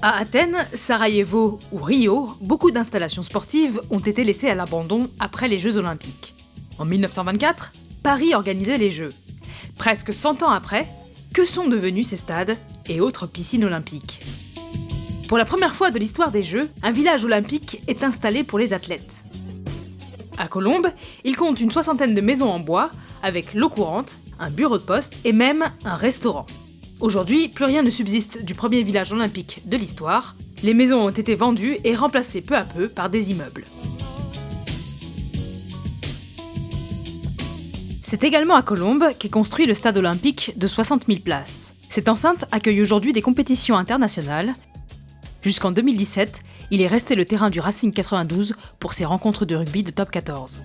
À Athènes, Sarajevo ou Rio, beaucoup d'installations sportives ont été laissées à l'abandon après les Jeux Olympiques. En 1924, Paris organisait les Jeux. Presque 100 ans après, que sont devenus ces stades et autres piscines olympiques? Pour la première fois de l'histoire des Jeux, un village olympique est installé pour les athlètes. À Colombes, il compte une 60aine de maisons en bois, avec l'eau courante, un bureau de poste et même un restaurant. Aujourd'hui, plus rien ne subsiste du premier village olympique de l'histoire. Les maisons ont été vendues et remplacées peu à peu par des immeubles. C'est également à Colombes qu'est construit le stade olympique de 60 000 places. Cette enceinte accueille aujourd'hui des compétitions internationales. Jusqu'en 2017, il est resté le terrain du Racing 92 pour ses rencontres de rugby de top 14.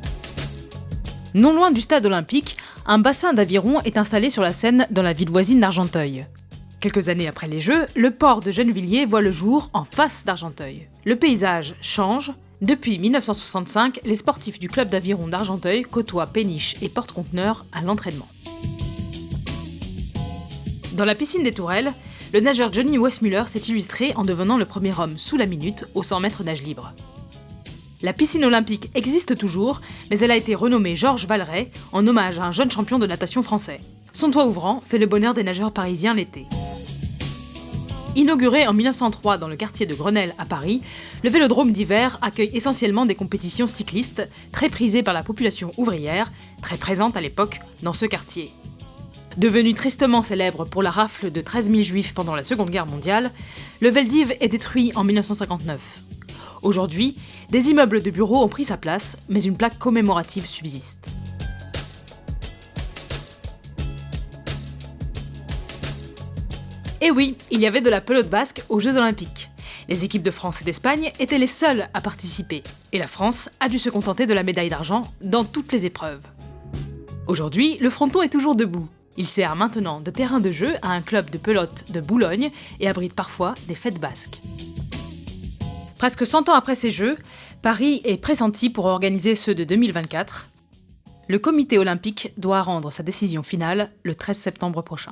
Non loin du stade olympique, un bassin d'aviron est installé sur la Seine dans la ville voisine d'Argenteuil. Quelques années après les Jeux, le port de Gennevilliers voit le jour en face d'Argenteuil. Le paysage change. Depuis 1965, les sportifs du club d'aviron d'Argenteuil côtoient péniches et porte-conteneurs à l'entraînement. Dans la piscine des Tourelles, le nageur Johnny Weissmuller s'est illustré en devenant le premier homme sous la minute au 100 mètres nage libre. La piscine olympique existe toujours, mais elle a été renommée Georges Valeret en hommage à un jeune champion de natation français. Son toit ouvrant fait le bonheur des nageurs parisiens l'été. Inauguré en 1903 dans le quartier de Grenelle à Paris, le vélodrome d'hiver accueille essentiellement des compétitions cyclistes, très prisées par la population ouvrière, très présente à l'époque dans ce quartier. Devenu tristement célèbre pour la rafle de 13 000 juifs pendant la Seconde Guerre mondiale, le Veldiv est détruit en 1959. Aujourd'hui, des immeubles de bureaux ont pris sa place, mais une plaque commémorative subsiste. Et oui, il y avait de la pelote basque aux Jeux Olympiques. Les équipes de France et d'Espagne étaient les seules à participer, et la France a dû se contenter de la médaille d'argent dans toutes les épreuves. Aujourd'hui, le fronton est toujours debout. Il sert maintenant de terrain de jeu à un club de pelote de Boulogne et abrite parfois des fêtes basques. Presque 100 ans après ces Jeux, Paris est pressenti pour organiser ceux de 2024. Le comité olympique doit rendre sa décision finale le 13 septembre prochain.